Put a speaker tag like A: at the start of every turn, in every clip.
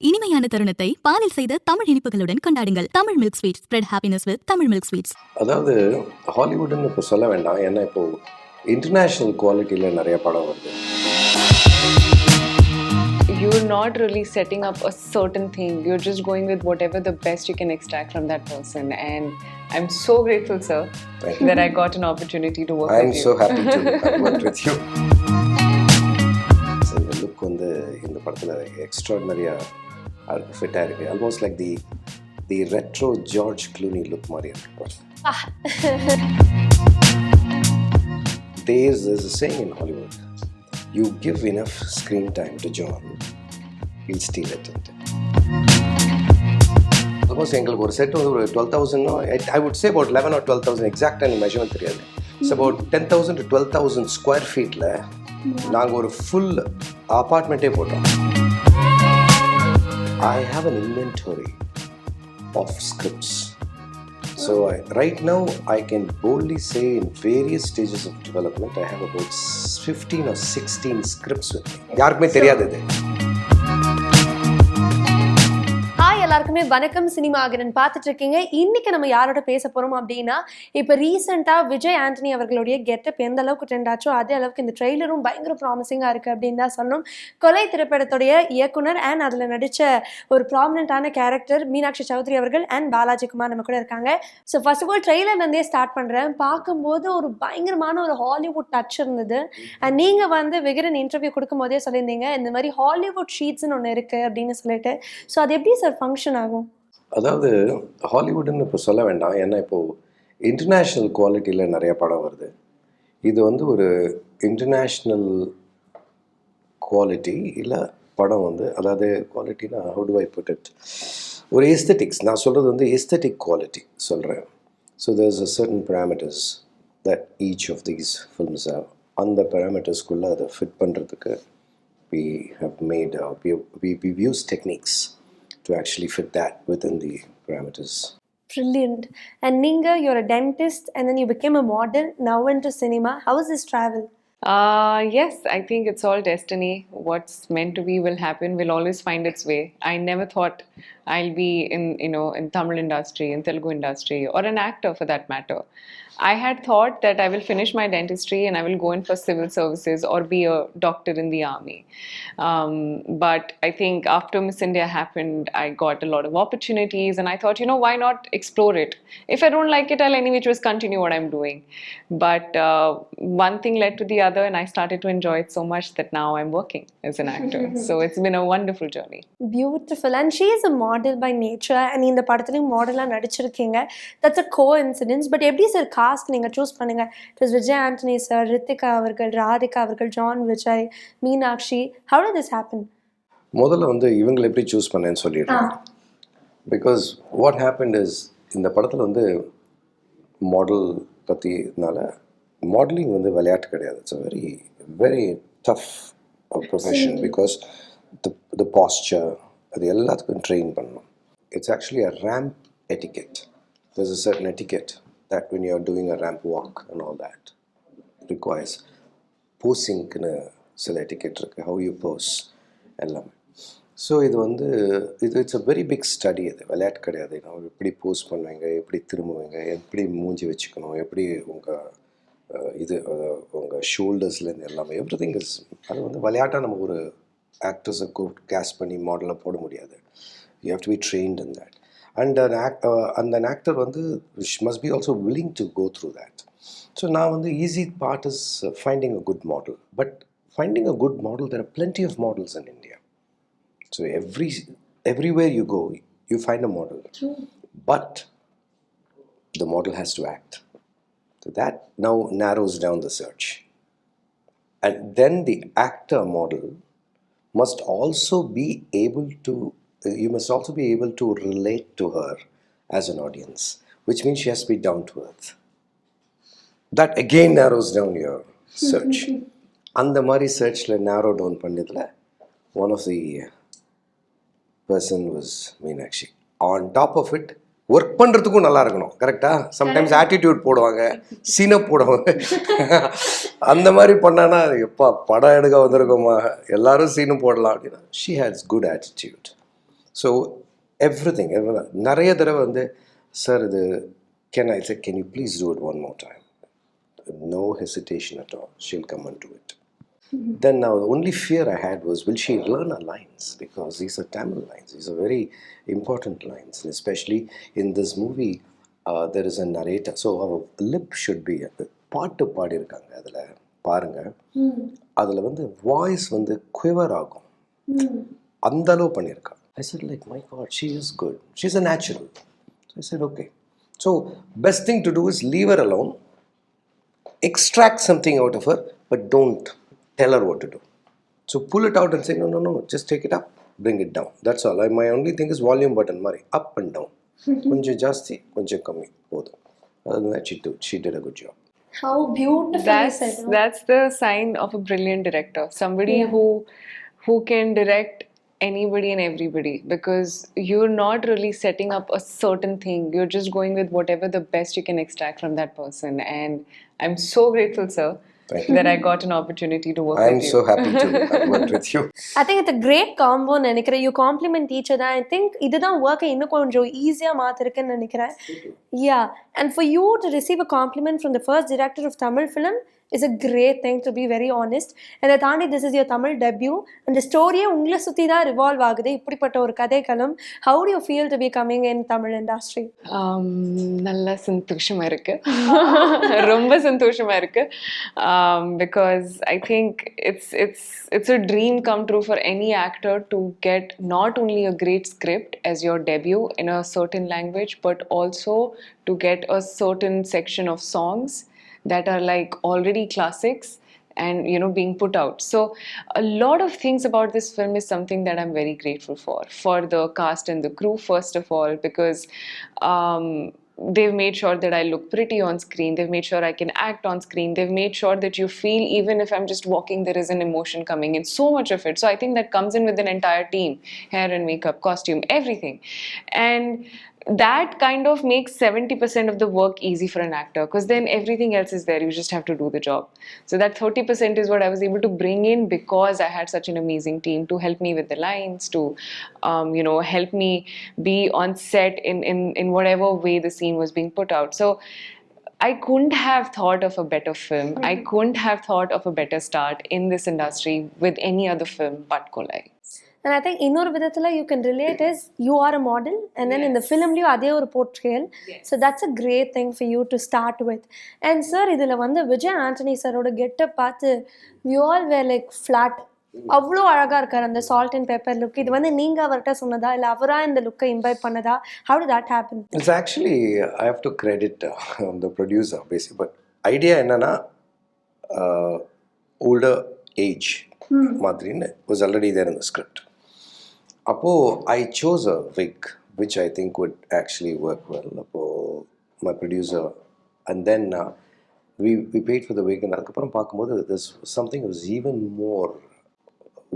A: இனிமையான தருணத்தை பாலில் செய்த தமிழ் இனிப்புகளுடன் கொண்டாடுங்கள். Tamil milk sweets. Spread happiness with Tamil milk sweets.
B: அதாவது ஹாலிவுட்னு இப்போ சொல்ல வேண்டாம், ஏன்னா இப்போ இன்டர்நேஷ்னல் குவாலிட்டியில் நிறைய படம் வருது.
C: You're not really setting up a certain thing. You're just going with whatever the best you can extract from that person. And I'm so grateful, sir, that I got an opportunity to work with you.
B: I'm so happy to have worked with you. So, இந்த look வந்து இந்த படத்தில் எக்ஸ்ட்ராடினரியாக ஃபிட்டாக இருக்குது. Almost like the retro George Cluny look மாதிரி இருக்கு. There's a saying in Hollywood, you give enough screen time to John, he'll steal it. Almost எங்களுக்கு ஒரு செட் வந்து ஒரு 12,000, I would say about 11 or 12,000 எக்ஸாக்டாக எனக்கு மெஷர்மெண்ட் தெரியாது. இட்ஸ் அபவுட் 10,000 to 12,000 ஸ்கொயர் ஃபீட்டில் நாங்கள் ஒரு ஃபுல் அப்பார்ட்மெண்ட்டே போட்டோம். I have an inventory of scripts. So right now I can boldly say in various stages of development I have about 15 or 16 scripts with me. யாருக்குமே தெரியாது இது.
D: எல்லாருக்குமே வணக்கம். சினிமா ஆகிரன் பார்த்துட்டு இருக்கீங்க. இன்னைக்கு நம்ம யாரோட பேச போறோம் அப்படின்னா, இப்போ ரீசெண்டாக விஜய் ஆண்டனி அவர்களுடைய கெட்டப் எந்த அளவுக்கு ட்ரெண்ட் ஆச்சோ அதே அளவுக்கு இந்த ட்ரெய்லரும் பயங்கர ப்ராமிசிங்காக இருக்குது அப்படின்னு தான் சொல்லணும். கொலை திரைப்படத்துடைய இயக்குனர் அண்ட் அதில் நடித்த ஒரு ப்ராமினென்ட்டான கேரக்டர் மீனாட்சி சௌத்ரி அவர்கள் அண்ட் பாலாஜி.K.Kumar நம்ம கூட இருக்காங்க. ஸோ ஃபர்ஸ்ட் ஆஃப் ஆல் ட்ரெய்லர்லேருந்தே ஸ்டார்ட் பண்ணுறேன். பார்க்கும்போது ஒரு பயங்கரமான ஒரு ஹாலிவுட் டச் இருந்தது. அண்ட் நீங்கள் வந்து விகடன் இன்டர்வியூ கொடுக்கும் போதே சொல்லியிருந்தீங்க இந்த மாதிரி ஹாலிவுட் ஷீட்ஸ்ன்னு ஒன்று இருக்குது அப்படின்னு சொல்லிட்டு. ஸோ அது எப்படி சார் ஃபங்க்ஷன் ஆகும்?
B: அதாவது ஹாலிவுட்னு இப்போ சொல்ல வேண்டாம், ஏன்னா இப்போது இன்டர்நேஷ்னல் குவாலிட்டியில் நிறைய படம் வருது. இது வந்து ஒரு இன்டர்நேஷ்னல் குவாலிட்டி இல்லை படம் வந்து, அதாவது குவாலிட்டினா how to I put it, ஒரு எஸ்தெட்டிக்ஸ். நான் சொல்கிறது வந்து எஸ்தெட்டிக் குவாலிட்டி சொல்கிறேன். So there is a certain parameters that each of these films have. அந்த பேராமீட்டர்ஸ்குள்ளே அதை ஃபிட் பண்ணுறதுக்கு we have made we've used techniques to actually fit that within the parameters.
D: Brilliant. And Ninga, you're a dentist and then you became a model, now into cinema. How is this travel?
C: Yes, I think it's all destiny. What's meant to be will happen, will always find its way. I never thought I'll be in Tamil industry, in Telugu industry, or an actor for that matter. I had thought that I will finish my dentistry and I will go in for civil services or be a doctor in the army. But I think after Miss India happened, I got a lot of opportunities and I thought, why not explore it? If I don't like it, I'll anyway just continue what I'm doing. But one thing led to the other and I started to enjoy it so much that now I'm working as an actor. So it's been a wonderful journey.
D: Beautiful. And she is a model by nature and in the படத்துலயும் மாடலா நடிச்சிருக்கீங்க. That's a coincidence. But எப்படி sir cast நீங்க choose பண்ணுங்க? It was Vijay Antony sir, Ritika அவர்கள், ராதிகா அவர்கள், John Vijay, Meenakshi. How did this happen?
B: முதல்ல வந்து இவங்களை எப்படி சூஸ் பண்ணேன்னு சொல்லிடுறேன். பிகாஸ் வாட் ஹேப்பன்ட் இஸ், இந்த படத்தில் வந்து மாடல் பற்றினால, மாடலிங் வந்து விளையாட்டு கிடையாது. It's a very very tough profession. Because the posture அது எல்லாத்துக்கும் ட்ரெயின் பண்ணணும். It's actually a ramp etiquette. there's a certain etiquette that when you're doing a ramp walk and all that requires posing ன்னு சில etiquette இருக்கு, how you pose எல்லாமே. So இது வந்து it's a very big study. அது விளையாட்டு கிடையாது. நான் எப்படி போஸ் பண்ணுவீங்க, எப்படி திரும்புவீங்க, எப்படி மூஞ்சி வச்சுக்கணும், எப்படி உங்கள் உங்கள் ஷோல்டர்ஸ்லேருந்து எல்லாமே எவ்ரிதிங் இஸ், அது வந்து விளையாட்டாக நம்ம ஒரு ஆக்டர்ஸை கேஸ்ட் பண்ணி மாடலாக போட முடியாது. You have to be trained in that. And an actor வந்து must be also willing to go through that. So now the easy part is finding a good model. But finding a good model, there are plenty of models in India. So everywhere you go, you find a model. True. But the model has to act. So that now narrows down the search. And then the actor model must also be able to, you must also be able to relate to her as an audience, which means she has to be down to earth. That again narrows down your search. And the Mari search narrow down Panditla, one of the person was Meenakshi. On top of it, work பண்ணுறதுக்கும் நல்லா இருக்கணும். கரெக்டாக? Sometimes attitude போடுவாங்க, சீனப் போடுவாங்க. அந்த மாதிரி பண்ணானா எப்பா படம் எடுக்க வந்திருக்கோமா, எல்லாரும் சீனும் போடலாம் அப்படின்னா. She has good attitude. So everything நிறைய தடவை வந்து சார் இது can I say can you please do it one more time. No hesitation at all. She'll come and do it. Then now the only fear I had was, will she learn her lines? Because these are Tamil lines. These are very important lines. And especially in this movie, there is a narrator. So our lip should be பாட்டு பாடியிருக்காங்க அதில் பாருங்கள். அதில் வந்து voice வந்து quiver ஆகும். அந்த அளவு பண்ணியிருக்கா. I said like, my God, she is good. She's a natural. So I said, okay. So best thing to do is leave her alone. Extract something out of her, but don't tell her what to do. So pull it out and say, no, just take it up, bring it down. That's all. My only thing is volume button mari, up and down. Konja jasti, konja kammi, bodum. Other than that, she did a good job.
D: How beautifully said.
C: That's the sign of a brilliant director. Somebody who can direct anybody and everybody, because you're not really setting up a certain thing. You're just going with whatever the best you can extract from that person. And I'm so grateful, sir, that I got an opportunity to work with you.
B: I'm so happy to have worked with you.
D: I think it's a great combo நினைக்கிறேன். You compliment each other. I think இதுதான் ஒர்க்கை இன்னும் கொஞ்சம் ஈஸியாக மாற்றிருக்குன்னு நினைக்கிறேன். Yeah, and for you to receive a compliment from the first director of Tamil film is a great thing, to be very honest. And தாண்டி this is your Tamil debut, and the story உங்களை சுற்றி தான் revolve ஆகுது. இப்படிப்பட்ட ஒரு கதைக்களம். How do you feel to be coming in Tamil industry?
C: நல்ல சந்தோஷமா இருக்கு. ரொம்ப சந்தோஷமா இருக்கு. Because I think it's a dream come true for any actor to get not only a great script as your debut in a certain language, but also to get a certain section of songs that are like already classics and being put out. So a lot of things about this film is something that I'm very grateful for the cast and the crew, first of all, because they've made sure that I look pretty on screen. They've made sure I can act on screen. They've made sure that you feel, even if I'm just walking, there is an emotion coming in. So much of it. So I think that comes in with an entire team. Hair and makeup, costume, everything. And that kind of makes 70% of the work easy for an actor, because then everything else is there. You just have to do the job. So that 30% is what I was able to bring in, because I had such an amazing team to help me with the lines, to help me be on set in whatever way the scene was being put out. So I couldn't have thought of a better film. I couldn't have thought of a better start in this industry with any other film but Kolai.
D: And I think இன்னொரு விதத்தில் you can relate is you are a model, and then in the filmலையும் அதே ஒரு portrayal. So that's a great thing for you to start with. And sir, இதில் வந்து விஜய் ஆண்டனி சாரோட getup பார்த்து we all were like flat. அவ்வளோ அழகாக இருக்கார் அந்த சால்ட் அண்ட் பெப்பர் லுக். இது வந்து நீங்கள் அவர்கிட்ட சொன்னதா, இல்லை அவராக இந்த லுக்கை இம்பைப் பண்ணதா? How did that happen?
B: It's actually, I have to credit the producer basically. But idea என்னன்னா older age மாதிரின்னு was already there in the script. அப்போது I chose a wig which I think would actually work well. அப்போது my producer, and then we paid for the wig, and அதுக்கப்புறம் பார்க்கும்போது there's something that was even more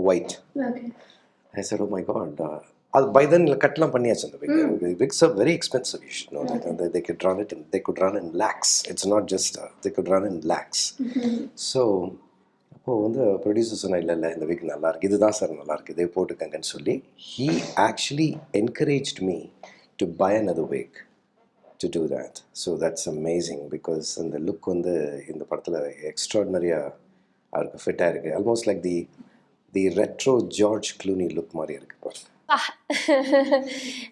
B: white.
D: Okay.
B: I said, oh my God. அது by then கட்டெலாம் பண்ணியாச்சு அந்த wig. Wigs are very expensive, you should know that. They could run in lakhs. It's not just they could run in lakhs. So அப்போது வந்து producer சொன்னால் இல்லை இந்த week நல்லாயிருக்கு, இதுதான் சார் நல்லாயிருக்கு, இதே போட்டுக்கங்கன்னு சொல்லி he actually encouraged me to buy another wig to do that. So that's amazing, because அந்த லுக் வந்து இந்த படத்தில் எக்ஸ்ட்ராடினரியாக அவருக்கு ஃபிட்டாக இருக்குது. Almost like the retro George Cluny look மாதிரி இருக்குது பாருங்க.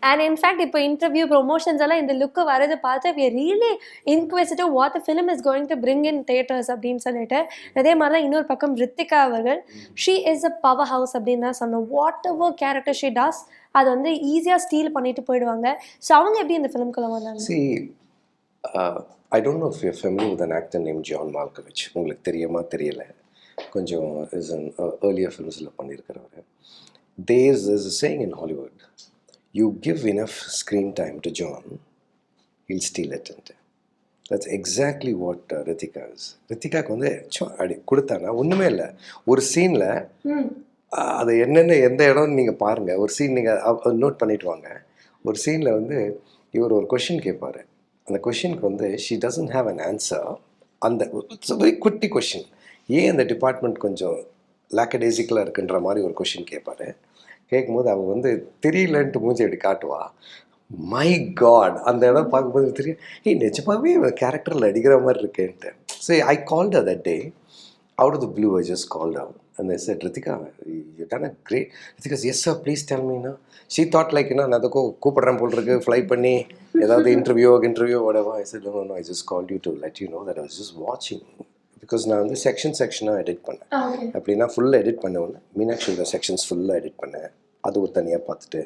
D: And in fact, இப்போ இன்டர்வியூ ப்ரொமோஷன்ஸ் எல்லாம் இந்த லுக்கு வரதை பார்த்து we are really inquisitive what the film is going to bring in theaters அப்படின்னு சொல்லிட்டு. அதே மாதிரி தான் இன்னொரு பக்கம் ரித்திகா அவர்கள், she is a power house அப்படின்னு தான் சொன்னோம். What ever character she does, அது வந்து ஈஸியாக ஸ்டீல் பண்ணிட்டு போயிடுவாங்க. ஸோ அவங்க எப்படி இந்த ஃபிலிம்குள்ள வந்தாங்க?
B: See, I don't know if you're familiar with an actor named John Malkovich. உங்களுக்கு தெரியுமா தெரியல, கொஞ்சம் is an earlier filmsல பண்ணியிருக்கிறவர். There's a saying in Hollywood, you give enough screen time to John, he'll steal it. That's exactly what Ritika is. ரித்திகாவுக்கு வந்து அப்படி கொடுத்தானா ஒன்றுமே இல்லை. ஒரு சீனில் அது என்னென்ன எந்த இடம்னு நீங்கள் பாருங்கள், ஒரு சீன் நீங்கள் நோட் பண்ணிட்டு வாங்க. ஒரு சீனில் வந்து இவர் ஒரு கொஷின் கேட்பார். அந்த கொஷினுக்கு வந்து she doesn't have an answer. அந்த இட்ஸ் வெரி குட்டி கொஷின். ஏன் அந்த டிபார்ட்மெண்ட் கொஞ்சம் லாக்கடேசிக்கலாக இருக்குன்ற மாதிரி ஒரு கொஷின் கேட்கும்போது அவள் வந்து தெரியலன்ட்டு மூஞ்சி அப்படி காட்டுவா. மை காட், அந்த இடம் பார்க்கும்போது தெரியும், நிஜமாவே கேரக்டரில் அடிக்கிற மாதிரி இருக்கேன்ட்டு. So I called her that day. Out of the blue, I just called out and I said, Ritika, you've done a great. Ritika says, yes sir, please tell me. No, she thought like, நான் அதுக்கு கூப்பிடுறேன் போல் இருக்கு, fly பண்ணி ஏதாவது interview whatever. I said, no, I just called you to let you know that I was just watching. Because நான் வந்து செக்ஷனாக edit பண்ணேன். அப்படின்னா ஃபுல்லாக எடிட் பண்ண மீனாட்சியோட செக்ஷன்ஸ் ஃபுல்லாக எடிட் பண்ணேன். அது ஒரு தனியாக பார்த்துட்டு,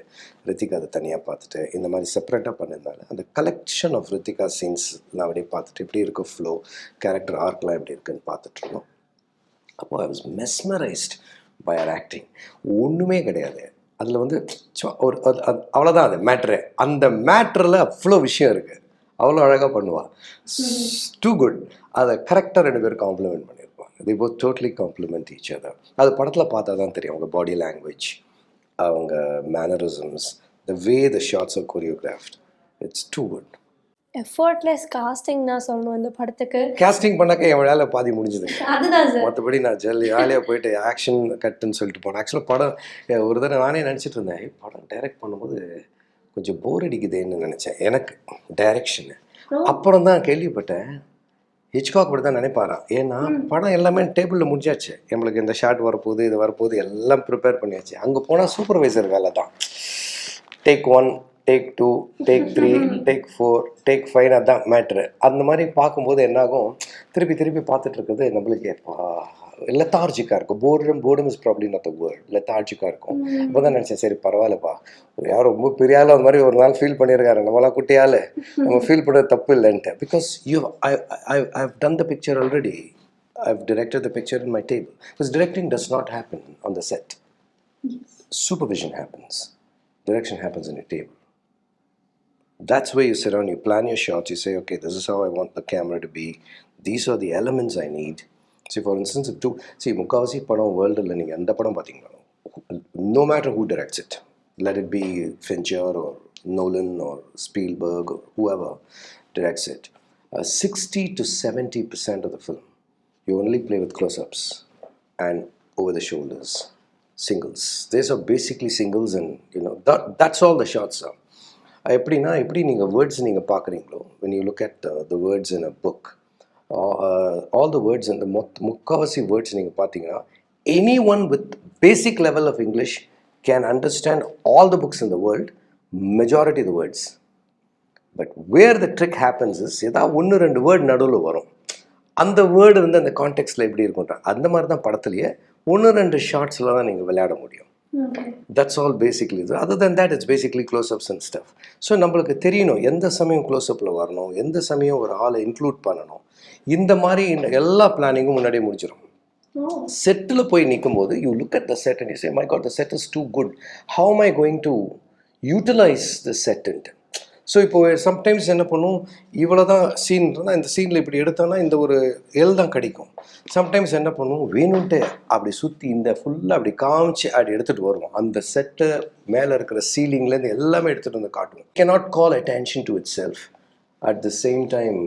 B: ரித்திகா அதை தனியாக பார்த்துட்டு, இந்த மாதிரி செப்பரேட்டாக பண்ணியிருந்தால அந்த கலெக்ஷன் ஆஃப் ரித்திகா சீன்ஸ் நான் அப்படியே பார்த்துட்டு எப்படி இருக்கு ஃப்ளோ, கேரக்டர் ஆர்க்லாம் எப்படி இருக்குன்னு பார்த்துட்ருந்தோம். அப்போது I was mesmerised by her acting. ஒன்றுமே கிடையாது அதில் வந்து ஒரு அவ்வளோதான் அது மேட்ரு. அந்த மேட்ரில் அவ்வளோ விஷயம் இருக்குது, அவ்வளோ அழகாக பண்ணுவாள். Too good. அதை கரெக்டாக 2 பேரும் காம்ப்ளிமெண்ட் பண்ணியிருப்பாங்க. they both totally complement each other. அது படத்தில் பார்த்தா தான் தெரியும் அவங்க பாடி லாங்குவேஜ், அவங்க mannerisms, the way the shots are choreographed. It's too good.
D: Effortless casting நான் சொல்லணும் இந்த படத்துக்கு.
B: கேஸ்டிங் பண்ணாக்க என் வேலை பாதி முடிஞ்சுது.
D: அதுதான் சார்.
B: மற்றபடி நான் ஜாலியாக போயிட்டு ஆக்ஷன் கட்டுன்னு சொல்லிட்டு போனேன். ஆக்சுவலாக படம் ஒரு தடவை நானே நினச்சிட்டு இருந்தேன், படம் டைரக்ட் பண்ணும்போது கொஞ்சம் போர் அடிக்குதுன்னு நினச்சேன் எனக்கு டைரக்ஷனு. அப்புறம் தான் கேள்விப்பட்டேன் ஹிச்காக் படி தான் நினைப்பாரான். ஏன்னா படம் எல்லாமே டேபிளில் முடிஞ்சாச்சு, நம்மளுக்கு இந்த ஷாட் வரப்போகுது, இது வரப்போகுது, எல்லாம் ப்ரிப்பேர் பண்ணியாச்சு. அங்கே போனால் சூப்பர்வைசர் வேலை தான். Take 1, take 2, take 3, take 4, take 5, அதுதான் மேட்ரு. அந்த மாதிரி பார்க்கும்போது என்னாகும், திருப்பி பார்த்துட்டு இருக்கிறது நம்மளுக்கு லெத்தார்ஜிக்காக இருக்கும். Boredom is probably not the word, லெத்தார்ஜிக்காக இருக்கும். அப்போ தான் நினச்சேன், சரி பரவாயில்லப்பா, யாரும் ரொம்ப பெரிய ஆள் அந்த மாதிரி ஒரு நாள் ஃபீல் பண்ணியிருக்காரு, நம்மளாம் குட்டியால் நம்ம ஃபீல் பண்ணுறது தப்பு இல்லைன்ட்டு. Because I've done the picture already. I've directed the picture in my table. Because directing does not happen on the set. Supervision happens. Direction happens in a table. That's where you sit down, you plan your shots, you say, okay, this is how I want the camera to be. These are the elements I need. See, for instance, முக்காவாசி படம் வேர்ல்டில் நீங்கள் எந்த படம் பார்த்தீங்கன்னா, no matter who directs it, let it be Fincher or Nolan or Spielberg or whoever directs it, 60 to 70% of the film, you only play with close-ups and over the shoulders, singles. These are basically singles and, that's all the shots are. எப்படி நீங்கள் words நீங்கள் பார்க்குறீங்களோ, when you look at the words in a book, all the words in the முக்காவாசி words நீங்கள் பார்த்தீங்கன்னா, anyone with basic level of English can understand all the books in the world, majority of the words. But where the trick happens is, ஏதாவது 1-2 word நடுவில் வரும், அந்த word வந்து அந்த கான்டெக்ஸ்டில் எப்படி இருக்கும்ன்ற அந்த மாதிரி தான் படத்துலையே 1-2 ஷார்ட்ஸில் தான் நீங்கள் விளையாட முடியும். That's all basically. Other than that, it's basically close-ups and stuff. So நம்மளுக்கு தெரியணும் எந்த சமயம் க்ளோஸ்அப்பில் வரணும், எந்த சமயம் ஒரு ஆளை இன்க்ளூட் பண்ணணும், இந்த மாதிரி எல்லா பிளானிங்கும் முன்னாடியே முடிச்சிடும். செட்டில் போய் நிற்கும் போது you look at the set and you say, my God, the set is too good. How am I going to utilize the set? So இப்போ சம்டைம்ஸ் என்ன பண்ணும், இவ்வளோ தான் சீன் இருந்தால் இந்த சீனில் இப்படி எடுத்தோன்னா இந்த ஒரு தான் கிடைக்கும். சம்டைம்ஸ் என்ன பண்ணுவோம், வேணும்ன்ட்டு அப்படி சுற்றி இந்த ஃபுல்லாக அப்படி காமிச்சு அப்படி எடுத்துகிட்டு வருவோம். அந்த செட்டை மேலே இருக்கிற சீலிங்லேருந்து எல்லாமே எடுத்துகிட்டு வந்து காட்டுவோம். Cannot call attention to it self. At the same time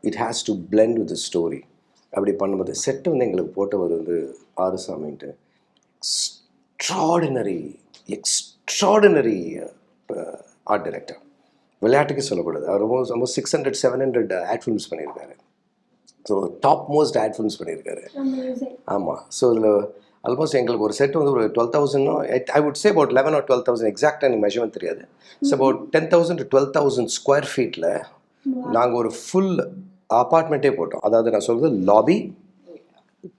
B: it has to blend with the story. அப்படி பண்ணும்போது செட்டு வந்து எங்களுக்கு போட்டவர் வந்து ஆறுசாமின்ட்டு எக்ஸ்ட்ராடினரி ஆர்ட் டைரக்டர். விளையாட்டுக்கு சொல்லக்கூடாது, அவர் ரொம்ப 600-700 ஆட் ஃபிலிம்ஸ் பண்ணியிருக்காரு. So top most add films பண்ணியிருக்காரு. ஆமாம். ஸோ இதில் ஆல்மோஸ்ட் எங்களுக்கு ஒரு செட் வந்து ஒரு 12,000, I would say about 11 or 12,000, எக்ஸாக்டாக எனக்கு மெஷர்மெண்ட் தெரியாது. ஸோ அபவுட் 10,000 to 12,000 ஸ்கொயர் ஃபீட்டில் நாங்கள் ஒரு ஃபுல் அப்பார்ட்மெண்ட்டே போட்டோம். அதாவது நான் சொல்கிறது லாபி,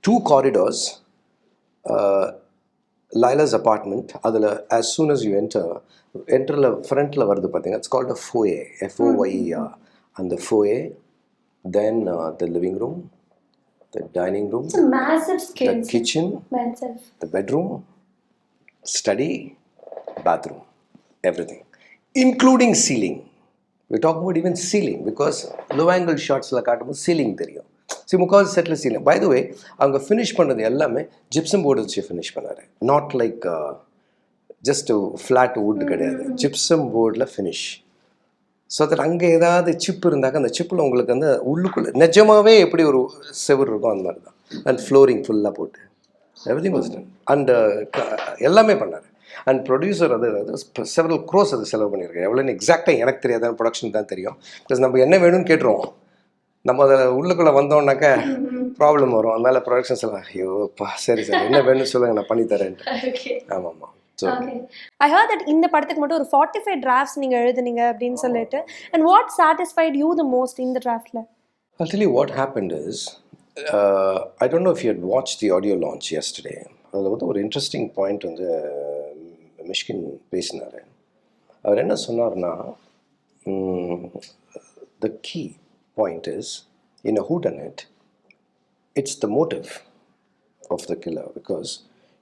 B: 2 corridors, லைலாஸ் அப்பார்ட்மெண்ட். அதில் as soon as you என்டரில் ஃப்ரண்ட்டில் வருது பார்த்தீங்கன்னா, it's called a foyer, FOYE. அந்த foyer, then the living room, the dining room, the kitchen, the bedroom, study, bathroom, everything, including ceiling. We talk about even ceiling because low angle shotsல காட்டும்போது ceiling தெரியும். முக்காவது settle ceiling. By the வே, அவங்க finish பண்ணுறது எல்லாமே gypsum board வச்சு finish பண்ணார். Not like just flat would கிடையாது, gypsum போர்டில் finish. So that அங்கே ஏதாவது சிப் இருந்தாக்க அந்த சிப்பில் உங்களுக்கு வந்து உள்ளுக்குள்ளே நிஜமாகவே எப்படி ஒரு செவர் இருக்கும் அந்த மாதிரி தான். அண்ட் ஃப்ளோரிங் ஃபுல்லாக போட்டு எவ்ரிதிங் வாஸ் டன். அண்ட் எல்லாமே பண்ணார். அண்ட் ப்ரொடியூசர் அது செவரல் க்ரோஸ் அது செலவு பண்ணியிருக்கேன். எவ்வளோன்னு எக்ஸாக்டாக எனக்கு தெரியாது, ப்ரொடக்ஷன் தான் தெரியும். ப்ளஸ் நம்ம என்ன வேணும்னு கேட்டுருவோம். நம்ம அதை உள்ளுக்குள்ளே வந்தோம்னாக்க ப்ராப்ளம் வரும். அதனால ப்ரொடக்ஷன்ஸ் எல்லாம் ஐயோப்பா சரி சார் என்ன வேணும்னு சொல்லுங்கள் நான் பண்ணித்தரேன்ட்டு. ஆமாம்மா.
D: I heard that இந்த படத்துக்கு மட்டும் ஒரு 45 drafts நீங்க எழுதுனீங்க அப்படின்னு சொல்லிட்டு. And what satisfied you the most in the draftல?
B: I'll tell you what happened is, I don't know if you had watched the audio launch yesterday. அதில் வந்து ஒரு இன்ட்ரெஸ்டிங் பாயிண்ட் வந்து மிஷ்கின் பேசினார். அவர் என்ன சொன்னார்னா, the key point is, in a whodunit, it's the motive of the killer, because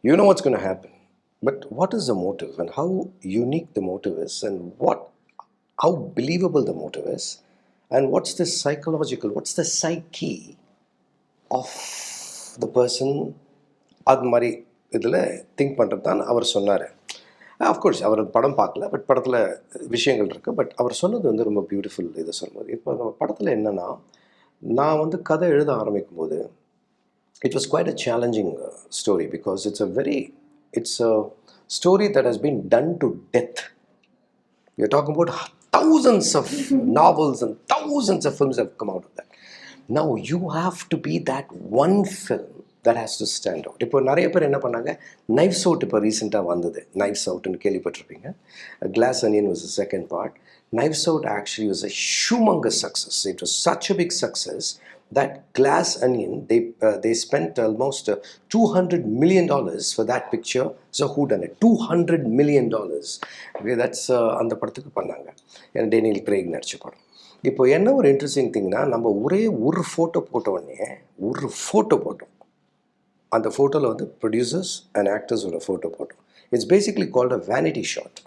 B: you know what's going to happen. But what is the motive and how unique the motive is, and how believable the motive is, and what's the psychological, what's the psyche of the person, அது மாதிரி இதில் think பண்ணுறது தான் அவர் சொன்னார். Of course அவர் படம் பார்க்கல, but படத்தில் விஷயங்கள் இருக்குது. பட் அவர் சொன்னது வந்து ரொம்ப பியூட்டிஃபுல். இதை சொல்லும்போது இப்போ நம்ம படத்தில் என்னென்னா, நான் வந்து கதை எழுத ஆரம்பிக்கும் போது it was quite a challenging story, because it's a story that has been done to death. We are talking about thousands of novels and thousands of films have come out of that. Now you have to be that one film that has to stand out. இப்போ நிறைய பேர் என்ன பண்ணாங்க, knifes out இப்போ ரீசெண்டாக வந்தது. Knives அவுட்னு கேள்விப்பட்டிருப்பீங்க. Glass Onion was the second part. Knives Out actually was a humongous success. It was such a big success that Glass Onion, they spent almost $200 million for that picture. So who done it? $200 million. Okay, that's அந்த படத்துக்கு பண்ணாங்க. Daniel Craig நடிச்ச படம். இப்போ என்ன ஒரு interesting திங்னா, நம்ம ஒரே ஒரு ஃபோட்டோ போட்டோம். அந்த ஃபோட்டோவில் வந்து ப்ரொடியூசர்ஸ் அண்ட் ஆக்டர்ஸோட ஃபோட்டோ போட்டோம். It's basically called a vanity shot,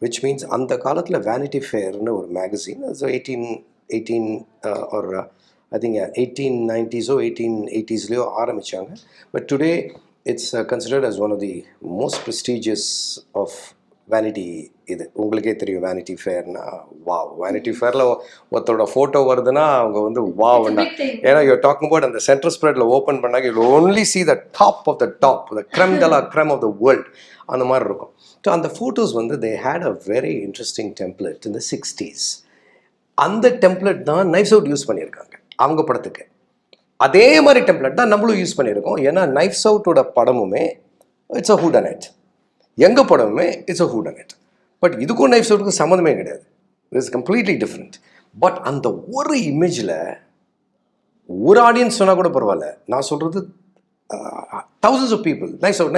B: which means அந்த காலத்தில் வேனிட்டி ஃபேர்னு ஒரு magazine, so 18 or I think 1890s 1880s ஆரம்பித்தாங்க. But today it's considered as one of the most prestigious of Vanity. இது உங்களுக்கே தெரியும் வேனிட்டி ஃபேர்னா வாவ். வேனிட்டி ஃபேரில் ஒருத்தரோட ஃபோட்டோ வருதுன்னா அவங்க வந்து வாவ்னா, ஏன்னா யூ டாக்கிங் அபவுட் அந்த சென்ட்ரல் ஸ்ப்ரெட்டில் ஓப்பன் பண்ணாங்க, you only see the top of the top, the creme de la creme of the world, அந்த மாதிரி இருக்கும். ஸோ அந்த ஃபோட்டோஸ் வந்து they had a very interesting template in the 60s. அந்த template தான் நைஃப்ஸ் அவுட் யூஸ் பண்ணியிருக்காங்க அவங்க படத்துக்கு. அதே மாதிரி டெம்ப்ளேட் தான் நம்மளும் யூஸ் பண்ணியிருக்கோம். ஏன்னா நைஃப்ஸ் அவுட்டோட படமுமே இட்ஸ் அ ஹூடனட், எங்கள் படமுமே இட்ஸ் அ ஹூடனட். பட் இதுக்கும் நைஃப்ஸ் அவுட்டுக்கும் சம்மந்தமே கிடையாது. It's completely different. பட் அந்த ஒரு இமேஜில் ஒரு ஆடியன்ஸ் சொன்னால் கூட பரவாயில்ல, நான் சொல்கிறது thousands of people, nice out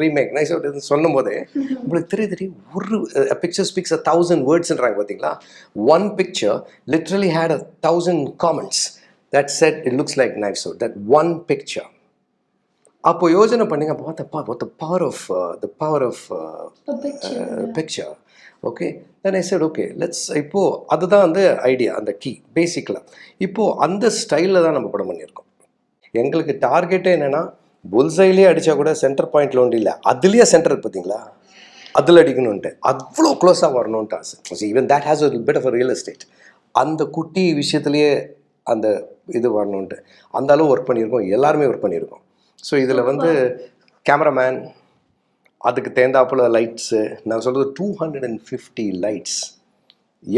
B: remake, nice out சொல்லும் போதே உங்களுக்கு தெரியும் ஒரு picture speaks 1,000 wordsன்றாங்க பார்த்தீங்களா. One picture literally had 1,000 comments that said it looks like Knives Out, that one picture. அப்போ யோசனை பண்ணுங்க, the power of picture. Okay, then I said okay, let's இப்போது அதுதான் அந்த ஐடியா, அந்த கீ பேசிக்கலாக. இப்போது அந்த ஸ்டைலில் தான் நம்ம படம் பண்ணியிருக்கோம். எங்களுக்கு டார்கெட்டே என்னென்னா, புல்சைலே அடித்தா கூட சென்டர் பாயிண்டில் ஒன்று இல்லை, அதுலேயே சென்டர் பார்த்தீங்களா, அதில் அடிக்கணுன்ட்டு அவ்வளோ க்ளோஸாக வரணுன்ட்டு ஆசை. ஈவன் தேட் ஹேஸ் ஒரு bit of a real estate. அந்த குட்டி விஷயத்துலேயே அந்த இது வரணுன்ட்டு அந்த அளவு ஒர்க் பண்ணியிருக்கோம், எல்லாருமே ஒர்க் பண்ணியிருக்கோம். ஸோ இதில் வந்து கேமராமேன், அதுக்கு தேர்ந்தாப்புல லைட்ஸு, நான் சொல்கிறது 250 லைட்ஸ்,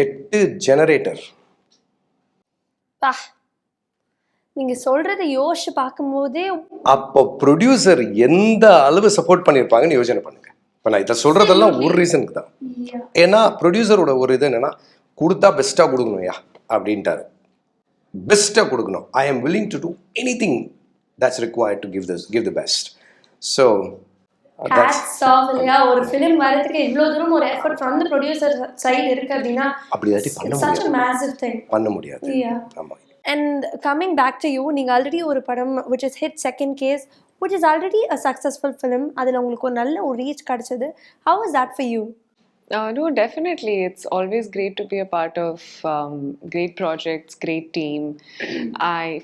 B: 8 ஜெனரேட்டர்.
D: நீங்க சொல்றதை யோசிச்சு பார்க்கும்போதே
B: அப்போ ப்ரொடியூசர் எந்த அளவு சப்போர்ட் பண்ணியிருப்பாங்கன்னு யோசனை பண்ணுங்க. இப்போ நான் இதை சொல்றதெல்லாம் ஒரு ரீசனுக்கு தான். ஏன்னா ப்ரொடியூசரோட ஒரு இது என்னன்னா, கொடுத்தா பெஸ்ட்டாக கொடுக்கணும்யா அப்படின்ட்டாரு. பெஸ்ட்டாக கொடுக்கணும். I am willing to do anything that's required to give the best. So
D: ஒரு ஃபிலிம் வரதுக்கு இவ்வளோ தூரம் ஒரு effort from the producer side இருக்கு அப்படின்னா
B: அப்படி பண்ண முடியாது. ஆமாம்.
D: And coming back to you, நீங்க ஆல்ரெடி ஒரு படம் which is hit second case, which is already a successful film, அதில் உங்களுக்கு ஒரு நல்ல ஒரு ரீச் கிடைச்சது. How was that for you?
C: No, definitely. It's always great to be a part of great projects, great team.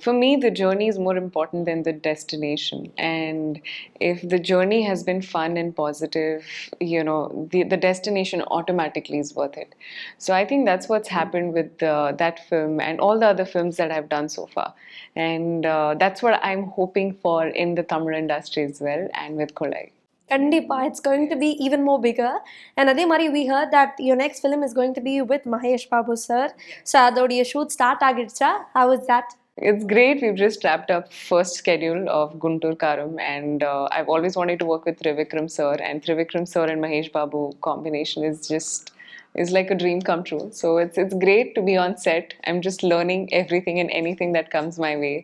C: For me, the journey is more important than the destination. And if the journey has been fun and positive, the destination automatically is worth it. So I think that's what's happened with that film and all the other films that I've done so far. And that's what I'm hoping for in the Tamil industry as well, and with Kolai.
D: கண்டிப்பா it's going to be even more bigger and அதே மாதிரி we heard that your next film is going to be with Mahesh Babu sir. So அதோடைய shoot start ஆகிடுச்சா? How is that?
C: It's great. We've just wrapped up first schedule of Guntur Karam, and I've always wanted to work with Trivikram sir, and Trivikram sir and Mahesh Babu combination is like a dream come true. So it's great to be on set. I'm just learning everything and anything that comes my way,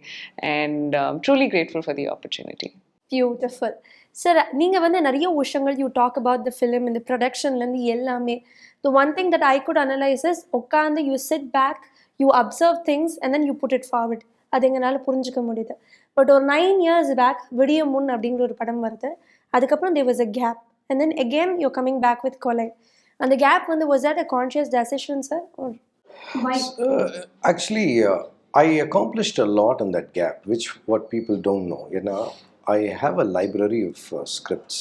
C: and truly grateful for the opportunity.
D: Beautiful. Sir நீங்கள் வந்து நிறைய விஷயங்கள் you talk about the film இந்த ப்ரொடக்ஷன்லேருந்து எல்லாமே. The one thing that I could analyse is உட்காந்து you sit back, you observe things and then you put it forward. அது எங்களால் புரிஞ்சுக்க முடியுது. பட் ஒரு 9 years பேக் விடிய முன் அப்படிங்கிற ஒரு படம் வருது. அதுக்கப்புறம் there was a gap and then again you coming back with Kolai. அந்த கேப் வந்து was that a conscious decision sir?
B: Actually, I accomplished a lot in that gap, which what people don't know. I have a library of scripts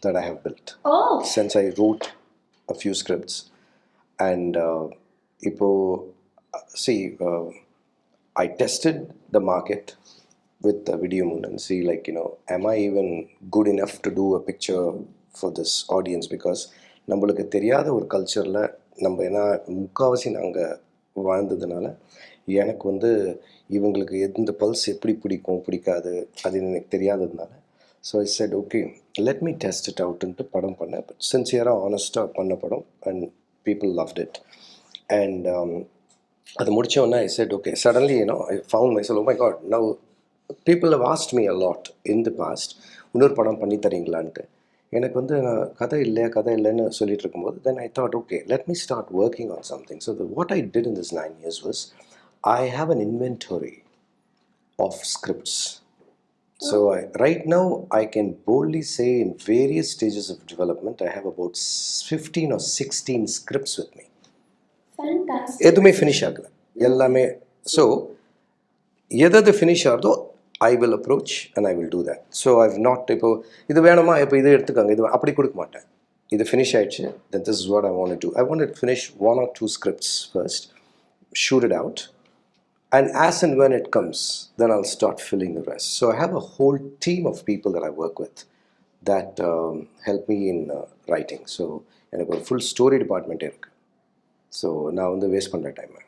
B: that I have built.
D: Oh.
B: Since I wrote a few scripts. And I tested the market with Video Moon and see am I even good enough to do a picture for this audience? Because நம்மளுக்கு தெரியாத ஒரு கல்ச்சரில் நம்ம ஏன்னா முக்கால்வாசி நாங்கள் வாழ்ந்ததுனால எனக்கு வந்து இவங்களுக்கு எந்த பல்ஸ் எப்படி பிடிக்காது அது எனக்கு தெரியாததுனால so I said okay let me test it அவுட்டுன்ட்டு படம் பண்ணேன். பட் சின்சியராக ஆனஸ்ட்டாக பண்ண படம் and people loved it. And அது முடித்தோடனே I said okay suddenly I found myself oh my god now people have asked me a lot in the past இன்னொரு படம் பண்ணி தரீங்களான்ட்டு. எனக்கு வந்து கதை இல்லைன்னு சொல்லிட்டு இருக்கும்போது then I thought okay let me start working on something. So what I did in this 9 years was I have an inventory of scripts. So right now I can boldly say in various stages of development I have about 15 or 16 scripts with me.
D: Fantastic.
B: எதுவுமே finish ஆகலை எல்லாமே. So எது finish ஆகுதோ I will approach and I will do that. So I've not இப்போ இது வேணுமா இப்போ இது எடுத்துக்காங்க இது அப்படி கொடுக்க மாட்டேன். இது ஃபினிஷ் ஆயிடுச்சு then this is what I want to do. I want to finish 1 or 2 scripts first, shoot it out, and as and when it comes then I'll start filling the rest. So I have a whole team of people that I work with that help me in writing. So எனக்கு ஒரு full story department இருக்கு. So நான் வந்து waste பண்ணுற time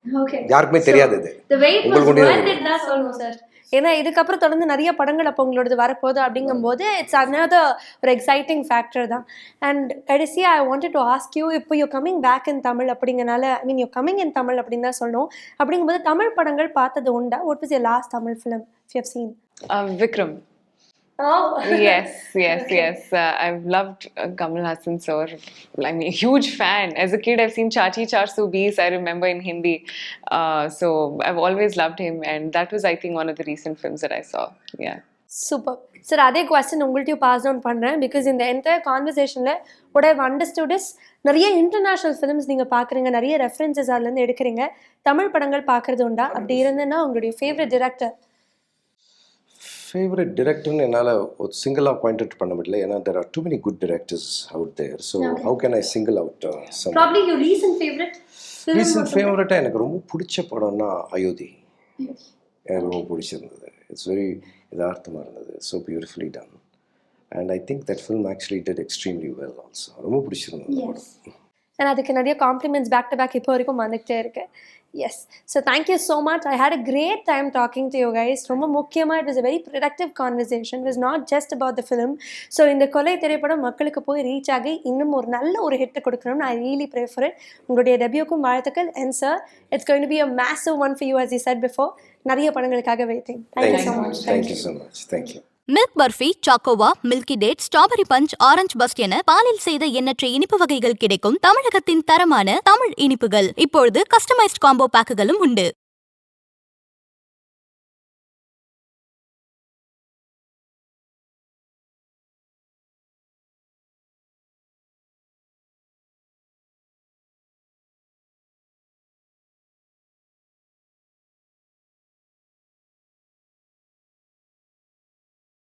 B: யாருக்குமே தெரியாது. இது உங்களுக்கு
D: சொல்லணும் சார். ஏன்னா இதுக்கப்புறம் தொடர்ந்து நிறைய படங்கள் அப்போ உங்களோடது வரப்போகுது அப்படிங்கும்போது இட்ஸ் another ஒரு எக்ஸைட்டிங் ஃபேக்டர் தான். அண்ட் கடைசியாக I wanted to ask you, இப்போ you coming back in Tamil அப்படிங்கனால I mean you coming in Tamil அப்படின்னு தான் சொல்லணும். அப்படிங்கும்போது தமிழ் படங்கள் பார்த்தது உண்டா? What was your last Tamil film you have seen?
C: Vikram.
D: Oh.
C: yes.
D: Okay.
C: I've loved Kamal Hassan sir. I mean, huge fan. As a kid, I've seen Chachi 420, I remember in Hindi. So I've always loved him, and that was, I think, one of the recent films that I saw. Yeah.
D: Super sir. அதே question உங்கள்கிட்டயும் pass down பண்ணுறேன். Because இந்த entire கான்வர்சேஷனில் what I've understood is நிறைய international films நீங்கள் பார்க்குறீங்க, நிறைய references அதுலேருந்து எடுக்கிறீங்க. தமிழ் படங்கள் பார்க்குறது உண்டா? அப்படி இருந்ததுன்னா உங்களுடைய ஃபேவரட் டிரெக்டர்?
B: ஃபேவரட் டிரெக்டர்னு என்னால் ஒரு சிங்கிளாக பாயிண்ட் அவுட் பண்ண முடியல. ஏன்னா there are too many good directors out there. So how can I single out some?
D: Probably your recent favorite?
B: Recent favorite எனக்கு ரொம்ப பிடிச்ச படம்னா அயோத்தி. எனக்கு ரொம்ப பிடிச்சிருந்தது. இட்ஸ் வெரி யதார்த்தமாக இருந்தது. So beautifully done. And I think that film actually did extremely well also. ரொம்ப பிடிச்சிருந்தது.
D: அண்ட் அதுக்கு நிறைய காம்ப்ளிமெண்ட்ஸ் பேக் டு பேக் இப்போ வரைக்கும் வந்துகிட்டே இருக்கு. Yes. So thank you so much. I had a great time talking to you guys. ரொம்ப முக்கியமாக it was a very productive conversation. It was not just about the film. So இந்த கொலை திரைப்படம் மக்களுக்கு போய் ரீச் ஆகி இன்னும் ஒரு நல்ல ஒரு ஹிட் கொடுக்கணும்னு I really pray for it. உங்களுடைய டெபியூக்கும் வாழ்த்துக்கள். And sir, it's going to be a massive one for you as you said before. நிறைய படங்களுக்காக waiting. Thank you so much.
B: Thank you so much. Thank you.
A: Milk barfi, சாக்கோவா, milky date, strawberry punch, orange burst என பாலில் செய்த எண்ணற்ற இனிப்பு வகைகள் கிடைக்கும் தமிழகத்தின் தரமான தமிழ் இனிப்புகள். இப்பொழுது கஸ்டமைஸ்ட் காம்போ பேக்குகளும் உண்டு.